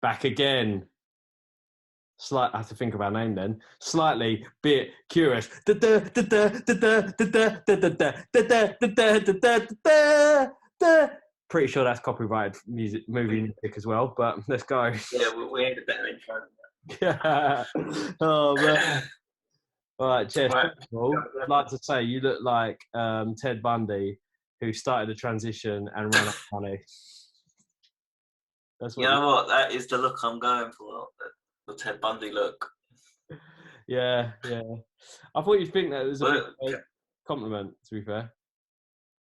Back again. I have to think of our name then. Slightly bit curious. Pretty sure that's copyrighted movie music as well, but let's go. Yeah, we had a better intro. Yeah. Oh, man. All right, Jess. Right. First of all, I'd like to say you look like Ted Bundy, who started a transition and ran out of money. That's what You know what? That is the look I'm going for. The Ted Bundy look. Yeah. I thought you'd think that was a But big compliment, to be fair.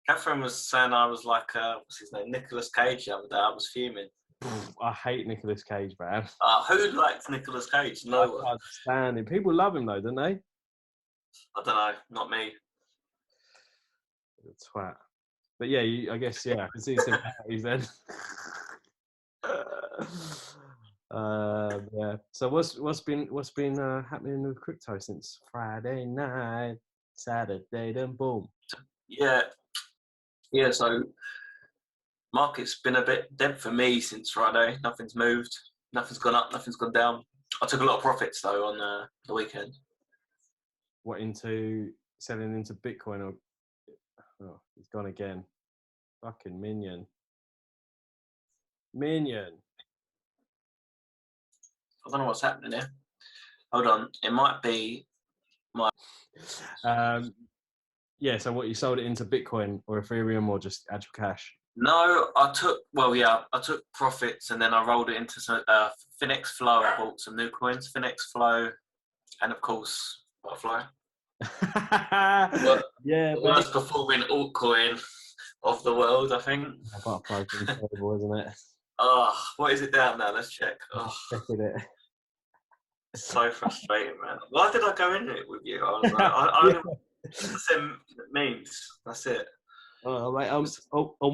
Catherine was saying I was like, what's his name? Nicolas Cage the other day. I was fuming. I hate Nicolas Cage, man. Who likes Nicolas Cage? No one. I can't stand him. People love him, though, don't they? I don't know. Not me. Twat. But yeah, I guess, yeah, I can see similarities then. Yeah. So what's been happening with crypto since Friday night, Saturday, then boom. Yeah. So market's been a bit dead for me since Friday. Nothing's moved. Nothing's gone up. Nothing's gone down. I took a lot of profits though on the weekend. What, into selling into Bitcoin? Or oh, he's gone again. Fucking minion. I don't know what's happening here. Hold on. It might be my. Yeah. So what, you sold it into Bitcoin or Ethereum or just actual cash? No, I took profits and then I rolled it into some Finex Flow. I bought some new coins, Finex Flow, and of course Butterfly. Yeah, the worst performing altcoin of the world, I think. Butterfly's been terrible, isn't it? Oh, what is it down now? Let's check. Oh, checking it. So frustrating, man. Why did I go into it with you? I was like, I only send memes. That's it. Oh, mate, on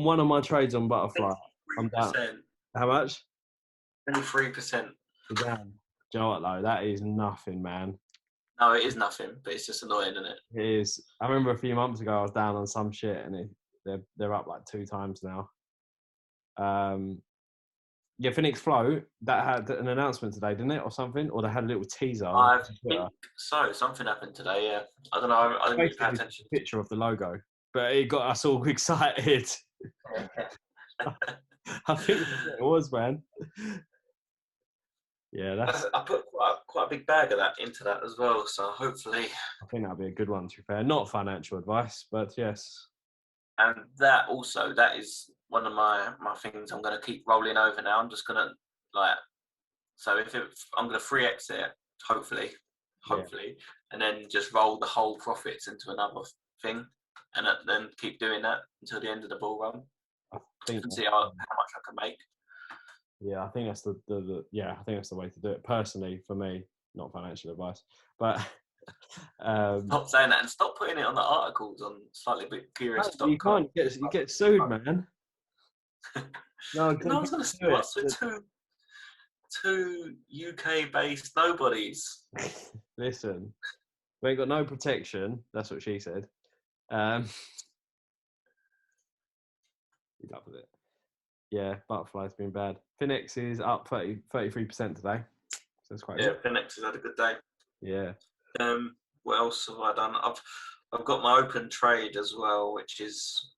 one of my trades on Butterfly, I'm down. How much? 23%. Damn. Do you know what, though? That is nothing, man. No, it is nothing, but it's just annoying, isn't it? It is. I remember a few months ago I was down on some shit, and they're up like 2 times now. Yeah, Phoenix Flow, that had an announcement today, didn't it, or something? Or they had a little teaser. I think so. Something happened today, yeah. I don't know. I didn't really pay attention. A picture of the logo, but it got us all excited. I think it was, man. Yeah, I put quite a big bag of that into that as well, so hopefully. I think that'll be a good one, to be fair. Not financial advice, but yes. And that is one of my things I'm going to keep rolling over now. I'm just going to, so I'm going to free exit, hopefully, and then just roll the whole profits into another thing, and then keep doing that until the end of the bull run. I think and see how much I can make. Yeah, I think that's the I think that's the way to do it. Personally, for me, not financial advice, but stop saying that and stop putting it on the articles on SlightlyBitCurious.com. You can't. You get sued, man. No one's going to sue us. We're two UK-based nobodies. Listen, we ain't got no protection. That's what she said. You're up with it. Yeah, Butterfly's been bad. Finex is up 33% today. So that's quite good. Yeah, Finex has had a good day. Yeah. What else have I done? I've got my open trade as well, which is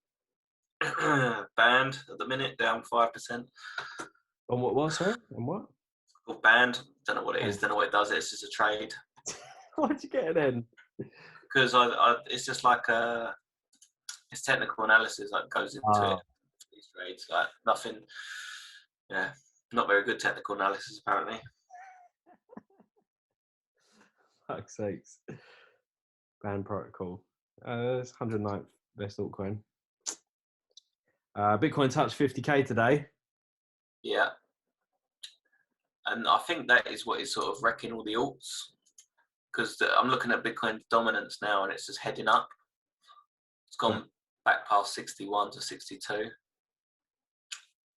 banned at the minute, down 5%. On what, sorry? On what? It's called banned. Don't know what it is. Don't know what it does. It's just a trade. Why'd you get it in? Because it's just like it's technical analysis that goes into it. These trades, like nothing. Yeah, not very good technical analysis apparently. Fuck's sakes. Ban protocol. It's 109th best altcoin. Bitcoin touched 50k today. Yeah. And I think that is what is sort of wrecking all the alts. Because I'm looking at Bitcoin dominance now and it's just heading up. It's gone back past 61 to 62%.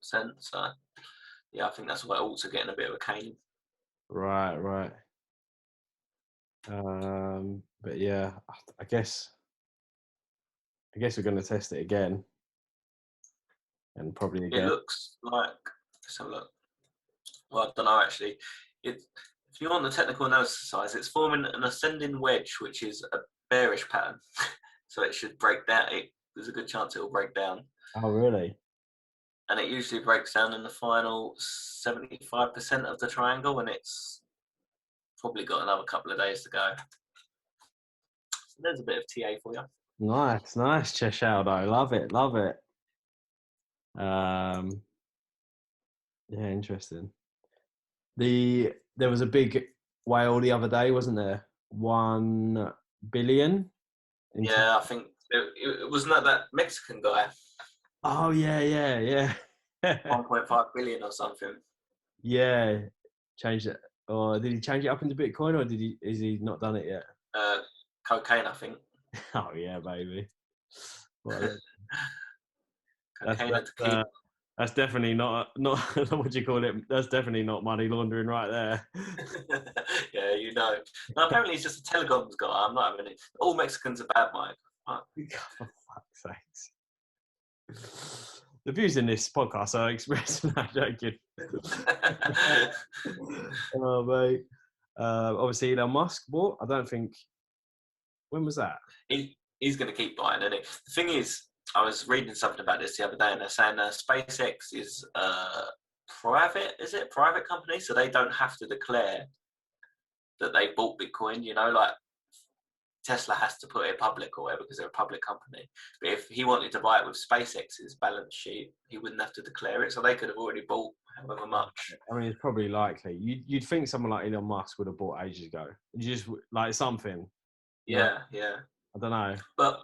So, yeah, I think that's why alts are getting a bit of a cane. Right. But yeah, I guess we're going to test it again. And probably again. It looks like, let's have a look. well, I don't know actually. If you want the technical analysis size, it's forming an ascending wedge, which is a bearish pattern. So it should break down. There's a good chance it will break down. Oh, really? And it usually breaks down in the final 75% of the triangle, and it's probably got another couple of days to go. So there's a bit of TA for you. Nice, Cheshire. Love it. Yeah, interesting. There was a big whale the other day, wasn't there? 1 billion. Yeah, I think it wasn't that Mexican guy. Oh yeah. 1.5 billion or something. Yeah, changed it. Or did he change it up into Bitcoin, or is he not done it yet? Cocaine, I think. Oh yeah, baby. Cocaine and tequila. That's definitely not what do you call it? That's definitely not money laundering right there. Yeah, you know. No, apparently he's just a telecoms guy. I'm not having it. All Mexicans are bad, Mike. For fuck's sakes. The views in this podcast are expressed. No, joking. Oh, mate. Obviously, Elon Musk bought. I don't think. When was that? He's going to keep buying, isn't he? The thing is, I was reading something about this the other day, and they're saying SpaceX is private company, so they don't have to declare that they bought Bitcoin. You know, like Tesla has to put it public or whatever because they're a public company. But if he wanted to buy it with SpaceX's balance sheet, he wouldn't have to declare it, so they could have already bought however much. I mean, it's probably likely. You'd think someone like Elon Musk would have bought ages ago. You just like something. Yeah. I don't know. But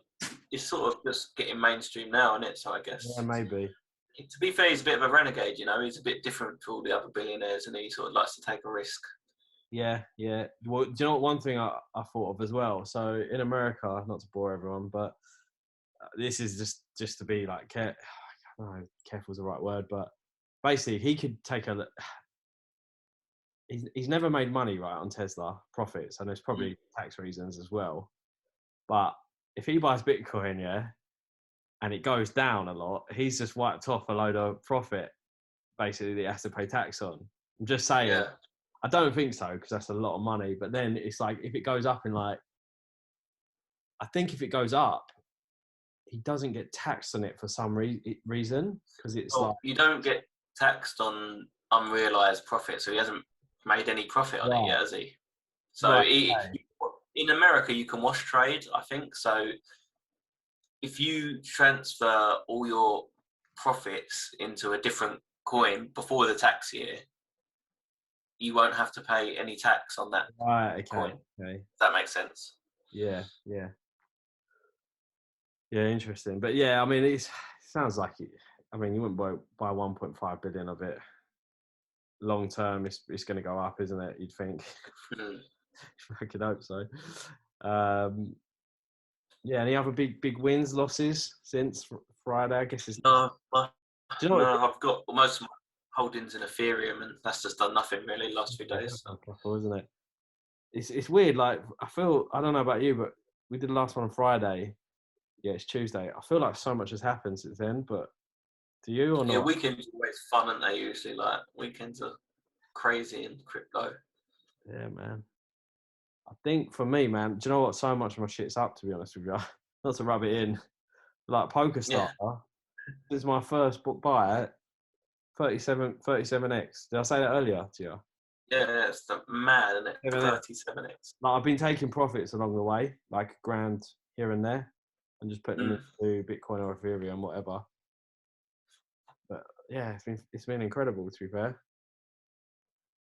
it's sort of just getting mainstream now, isn't it? So I guess. Yeah, maybe. To be fair, he's a bit of a renegade, you know. He's a bit different to all the other billionaires, and he sort of likes to take a risk. Yeah. Well, do you know what? One thing I thought of as well. So in America, not to bore everyone, but this is just to be like, I don't know, careful is the right word, but basically he could take he's never made money right on Tesla profits, and there's probably tax reasons as well. But if he buys Bitcoin, and it goes down a lot, he's just wiped off a load of profit, basically, that he has to pay tax on. I'm just saying. Yeah. I don't think so, because that's a lot of money. But then it's like, if it goes up I think if it goes up, he doesn't get taxed on it for some reason, because it's you don't get taxed on unrealized profit, so he hasn't made any profit on it yet, has he? So in America, you can wash trade, I think. So if you transfer all your profits into a different coin before the tax year, you won't have to pay any tax on that coin. Okay. Does that make sense? Yeah, interesting. But yeah, I mean, it sounds like it. I mean, you wouldn't buy 1.5 billion of it. Long term, it's going to go up, isn't it? You'd think. I could hope so. Yeah, any other big wins, losses since Friday? I guess it's. No, do you know I've got most of my holdings in Ethereum, and that's just done nothing really last few days. Isn't it? It's weird. Like, I don't know about you, but we did the last one on Friday. Yeah, it's Tuesday. I feel like so much has happened since then, but do you or not? Yeah, weekends are always fun, aren't they? Usually, like weekends are crazy in crypto. Yeah, man. I think for me, man, do you know what? So much of my shit's up, to be honest with you. Not to rub it in. Like PokerStar, this is my first book buy, 37x. Did I say that earlier to you? Yeah, it's mad, isn't it? 37x. Like, I've been taking profits along the way, like $1,000 here and there, and just putting them into Bitcoin or Ethereum, whatever. But yeah, it's been incredible, to be fair.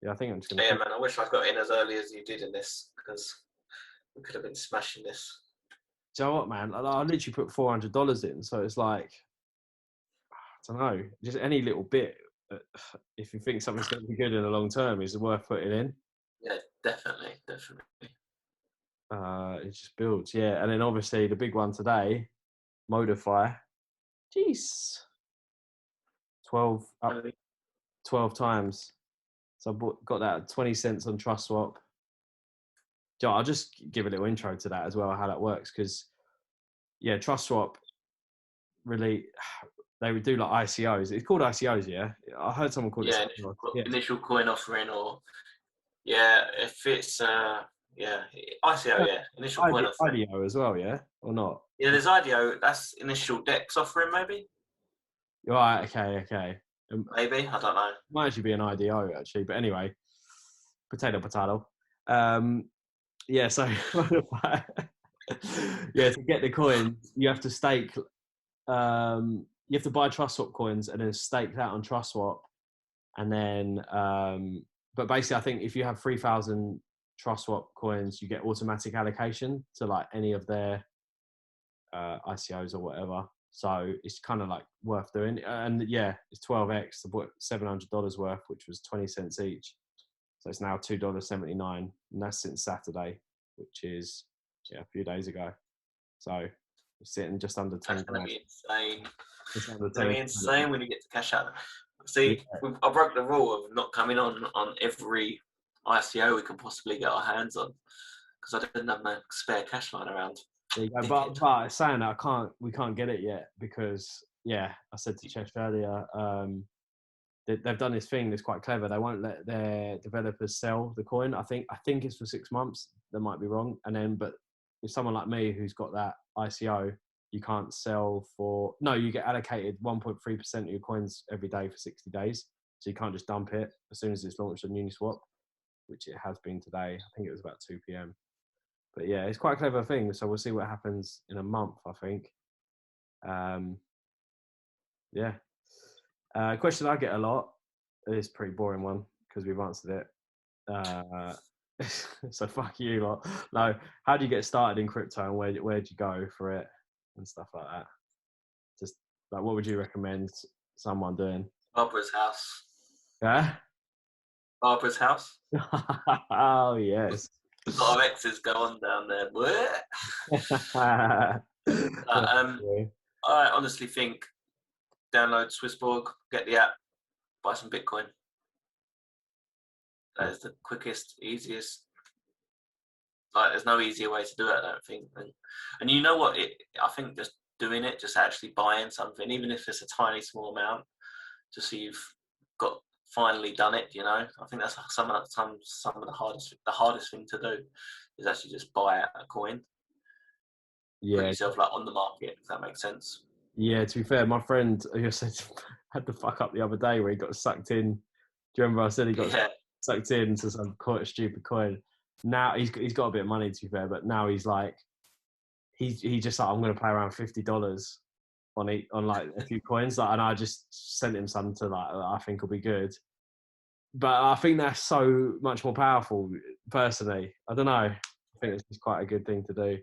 Yeah, I think I'm just gonna. Yeah, man. I wish I got in as early as you did in this, because we could have been smashing this. Do you know what, man? I literally put $400 in, so it's like, I don't know, just any little bit. If you think something's going to be good in the long term, is worth putting in. Yeah, definitely. It just builds, yeah. And then obviously the big one today, Modefi. Jeez, 12 times. So I got that at 20 cents on Trustswap. I'll just give a little intro to that as well, how that works, because yeah, Trustswap really, they would do like ICOs. It's called ICOs, yeah. I heard someone call it. Yeah, Something else. Yeah. initial coin offering, or if it's ICO, initial coin offering. IDO as well, yeah, or not? Yeah, there's IDO. That's initial DEX offering, maybe. Right. Okay. Maybe, I don't know. Might actually be an IDO actually, but anyway, potato. Yeah. So yeah, to get the coins, you have to stake. You have to buy Trustswap coins and then stake that on Trustswap, and then. But basically, I think if you have 3,000 Trustswap coins, you get automatic allocation to like any of their ICOs or whatever. So it's kind of like worth doing. And yeah, it's 12x. I bought $700 worth, which was 20 cents each. So it's now $2.79, and that's since Saturday, which is a few days ago. So we're sitting just under 10. That's gonna be insane. It's under 10. It's gonna be insane when you get to cash out. See, yeah. I broke the rule of not coming on every ICO we can possibly get our hands on because I didn't have no spare cash lying around. There you go. But saying that, we can't get it yet because I said to Chesh earlier, they've done this thing that's quite clever. They won't let their developers sell the coin. I think it's for 6 months. That might be wrong. And then, but if someone like me who's got that ICO, you can't sell for. No, you get allocated 1.3% of your coins every day for 60 days. So you can't just dump it as soon as it's launched on Uniswap, which it has been today. I think it was about 2 p.m. But yeah, it's quite a clever thing. So we'll see what happens in a month, I think. Question I get a lot. It's a pretty boring one because we've answered it. So fuck you lot. No, how do you get started in crypto and where do you go for it and stuff like that? Just like, what would you recommend someone doing? Barbara's house. Yeah? Barbara's house. Oh, yes. A lot of X's go on down there. I honestly think download Swissborg, get the app, buy some Bitcoin. That is the quickest, easiest. Like, there's no easier way to do it, I don't think. And you know what? I think just doing it, just actually buying something, even if it's a tiny small amount, just so you've got finally done it. You know, I think that's some of the hardest thing to do is actually just buy a coin. Yeah, put yourself like on the market, if that makes sense. Yeah, to be fair, my friend who said had the fuck up the other day where he got sucked in. Do you remember I said he got sucked into some quite a stupid coin? Now he's got a bit of money, to be fair, but now he's like, he just like, I'm going to pay around $50 on like a few coins, like, and I just sent him some to like I think will be good. But I think that's so much more powerful, personally. I don't know. I think it's just quite a good thing to do.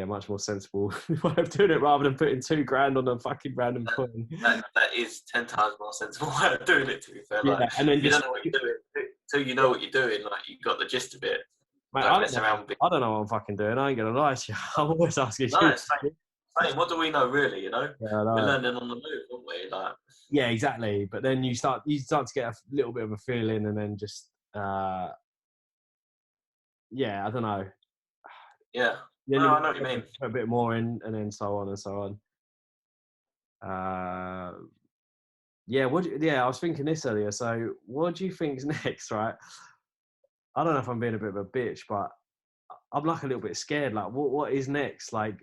Much more sensible way of doing it rather than putting $2,000 on a fucking random coin. That is 10 times more sensible way of doing it, to be fair. Like, and then you don't know what you're doing until you know what you're doing. Like, you got the gist of it. Mate, I don't know what I'm fucking doing. I ain't gonna lie to you. I'm always asking you. Same. What do we know, really? You know, we're learning on the move, aren't we? Like, yeah, exactly. But then you start to get a little bit of a feeling, and then just I don't know. Yeah. No, I know what you mean. A bit more in, and then so on and so on. I was thinking this earlier. So, what do you think's next, right? I don't know if I'm being a bit of a bitch, but I'm like a little bit scared. Like, what is next? Like,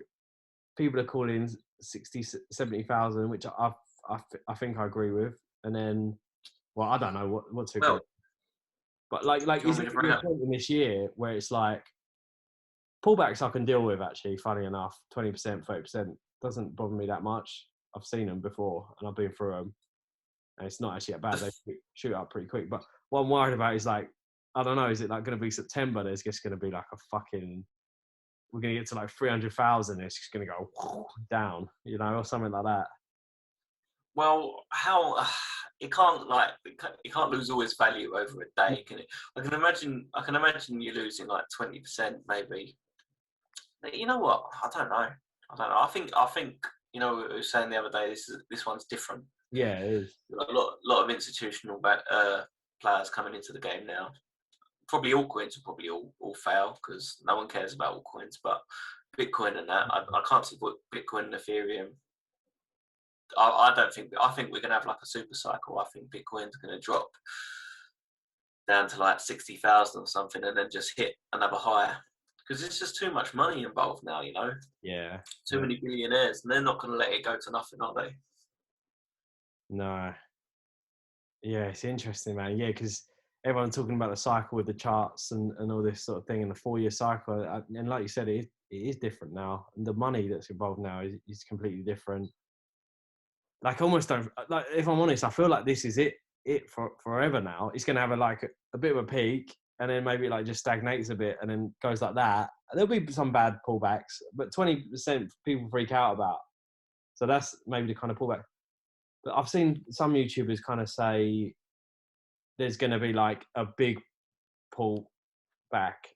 people are calling 60, 70,000, which I think I agree with. And then, well, I don't know what to agree with. But like is it a point in this year where it's like, pullbacks I can deal with, actually, funny enough, 20%, 30% doesn't bother me that much. I've seen them before and I've been through them. And it's not actually that bad. They shoot up pretty quick. But what I'm worried about is like, I don't know, is it like going to be September? There's just going to be like we're going to get to like 300,000. It's just going to go down, you know, or something like that. Well, it can't lose all its value over a day, can it? I can imagine you losing like 20% maybe. But you know what? I don't know. I think you know, we were saying the other day, this one's different. Yeah, it is. A lot of institutional players coming into the game now. Probably all coins will probably all fail because no one cares about all coins. But Bitcoin and that, I can't see Bitcoin and Ethereum I don't think. I think we're gonna have like a super cycle. I think Bitcoin's gonna drop down to like 60,000 or something, and then just hit another high. Because it's just too much money involved now, you know. Yeah. Too many billionaires, and they're not gonna let it go to nothing, are they? No. Yeah, it's interesting, man. Yeah, because everyone's talking about the cycle with the charts and all this sort of thing, and the 4-year cycle. And like you said, it is different now. And the money that's involved now is completely different. Like, almost don't, like, if I'm honest, I feel like this is it for forever now. It's going to have a bit of a peak, and then maybe like just stagnates a bit and then goes like that. There'll be some bad pullbacks, but 20% people freak out about. So that's maybe the kind of pullback. But I've seen some YouTubers kind of say there's going to be like a big pull back,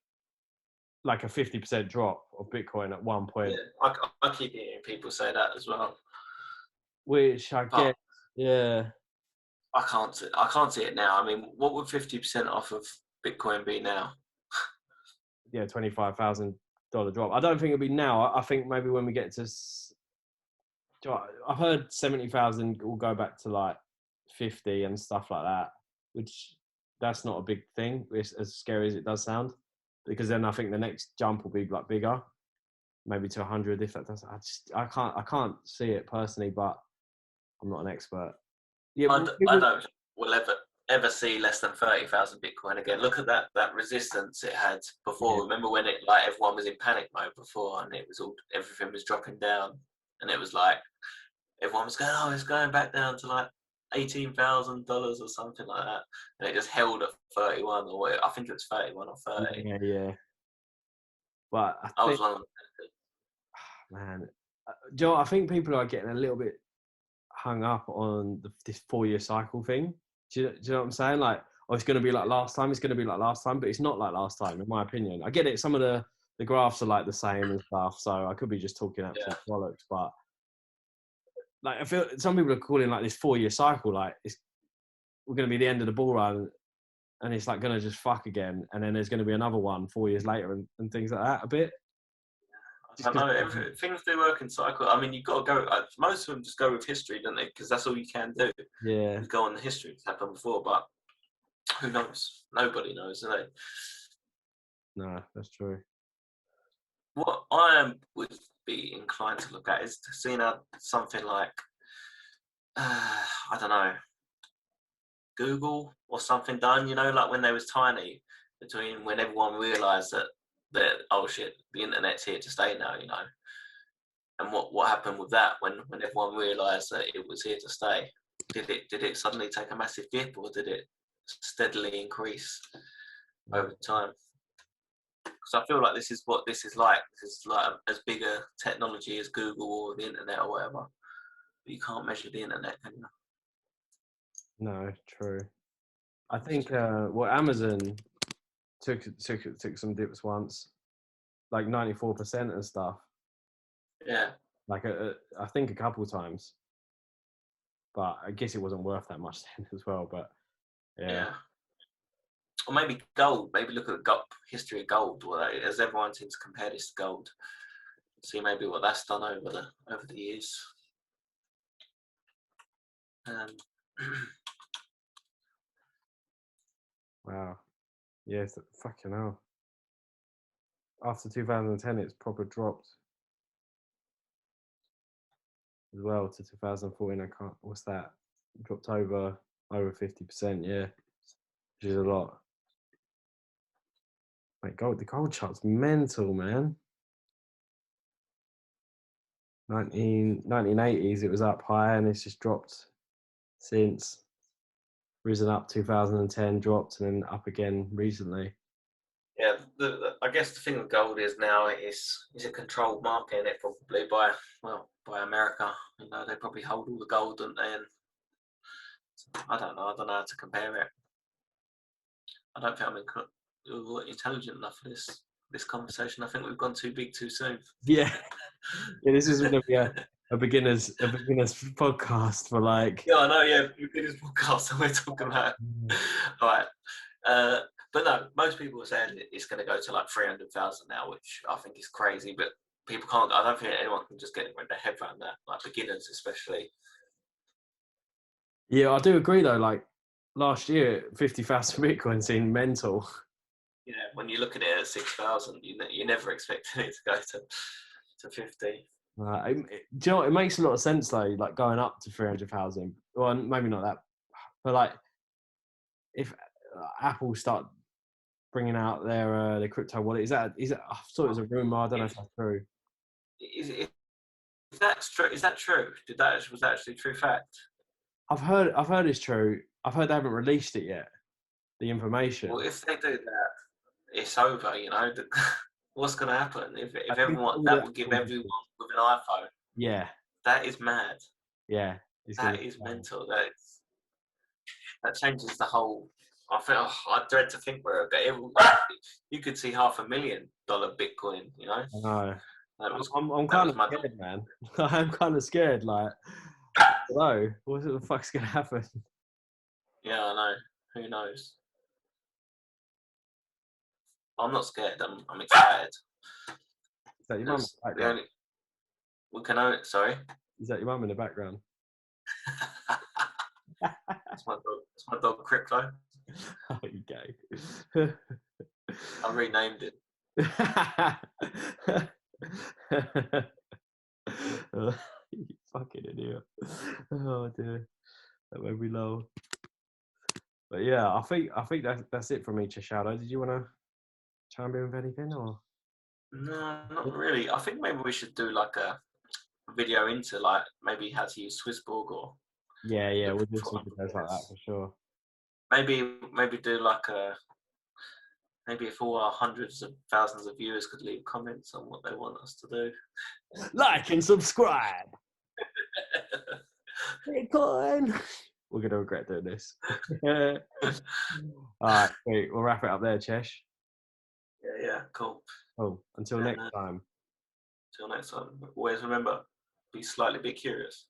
like a 50% drop of Bitcoin at one point. Yeah, I keep hearing people say that as well. Which I get, yeah. I can't see it now. I mean, what would 50% off of Bitcoin be now? Yeah, $25,000 drop. I don't think it'll be now. I think maybe when we get to, I've heard 70,000 will go back to like 50 and stuff like that, which that's not a big thing. It's as scary as it does sound, because then I think the next jump will be like bigger, maybe to 100 if that does. I can't see it personally, but I'm not an expert. Yeah, I don't will ever see less than 30,000 Bitcoin again. Look at that resistance it had before. Yeah. Remember when it, like, everyone was in panic mode before, and everything was dropping down, and it was like everyone was going, oh, it's going back down to like $18,000 or something like that, and it just held at 31, or I think it was 31 or 30. Yeah. But I was one of them. Man, do you know what? I think people are getting a little bit hung up on this 4-year cycle thing. Do you know what I'm saying? Like, oh, it's going to be like last time. It's going to be like last time, but it's not like last time, in my opinion. I get it. Some of the graphs are like the same and stuff, so I could be just talking absolute bollocks. But like, I feel some people are calling like this 4-year cycle like we're going to be the end of the bull run, and it's like going to just fuck again, and then there's going to be another one 4 years later and things like that a bit. I know things do work in cycle. I mean, you've got to go. Most of them just go with history, don't they? Because that's all you can do. Yeah. You go on the history that's happened before, but who knows? Nobody knows, do they? No, that's true. What I would be inclined to look at is to see something like, I don't know, Google or something done. You know, like when they was tiny, between when everyone realised that oh shit, the internet's here to stay now. You know. And what happened with that when everyone realised that it was here to stay? Did it suddenly take a massive dip, or did it steadily increase over time? Because I feel like this is what this is like. This is like as big a technology as Google or the internet or whatever. But you can't measure the internet, can you? No, true. I think Amazon took some dips once, like 94% and stuff. Yeah. Like I think a couple of times, but I guess it wasn't worth that much then as well. But yeah. Or maybe gold. Maybe look at the history of gold, as everyone seems to compare this to gold. See maybe what that's done over the years. Wow. Yeah, fucking hell. After 2010, it's proper dropped as well to 2014. I can't. What's that? Dropped over 50%. Yeah, which is a lot. Like the gold chart's mental, man. 1980s, it was up high, and it's just dropped since. Risen up 2010, dropped, and then up again recently. Yeah, I guess the thing with gold is now it's a controlled market, and it probably by America. You know, they probably hold all the gold, don't they? And I don't know how to compare it. I don't think I'm intelligent enough for this conversation. I think we've gone too big too soon. Yeah, this is going to be a beginner's podcast for like. Yeah, I know. Yeah, beginner's podcast, and we're talking about. All right. But no, most people are saying it's going to go to like 300,000 now, which I think is crazy. But people can't. I don't think anyone can just get their head around that. Like beginners, especially. Yeah, I do agree though. Like last year, 50,000 Bitcoin seemed mental. Yeah, when you look at it at 6,000, you never expected it to go to 50. Do you know what? It makes a lot of sense though, like going up to 300,000. Well, maybe not that, but like if Apple start bringing out their crypto wallet, is that? I thought it was a rumor. I don't know if that's true. If that's true, is that true? Was that actually a true fact? I've heard it's true. I've heard they haven't released it yet. The information. Well, if they do that, it's over. What's going to happen I if think everyone all that the will give Apple everyone with an iPhone? yeah, That is mad. yeah, it's gonna That be is fun. mental. That changes the whole. I feel I dread to think where you could see $500,000 Bitcoin. I know. That was I'm that kind was of my. scared, man. I'm kind of scared. Like, hello, what the fuck's gonna happen? Yeah, I know. Who knows? I'm not scared. I'm excited. Is that your mum in Because the the background? only we can only sorry. Is that your mum in the background? It's my dog Crypto. Oh, you gay. I renamed it. You fucking idiot. Oh dear. That made me laugh. But yeah, I think that's it from me, Shadow. Did you want to chime in with anything or? No, not really. I think maybe we should do like a video into like maybe how to use Swissborg or Yeah, look we'll do for some videos like that for sure. maybe do like a maybe if all our hundreds of thousands of viewers could leave comments on what they want us to do. Like and subscribe. Bitcoin. We're gonna regret doing this. All right, great. We'll wrap it up there, Chesh. Yeah, cool. Oh, until And next time. till next time, always remember, be slightly bit curious.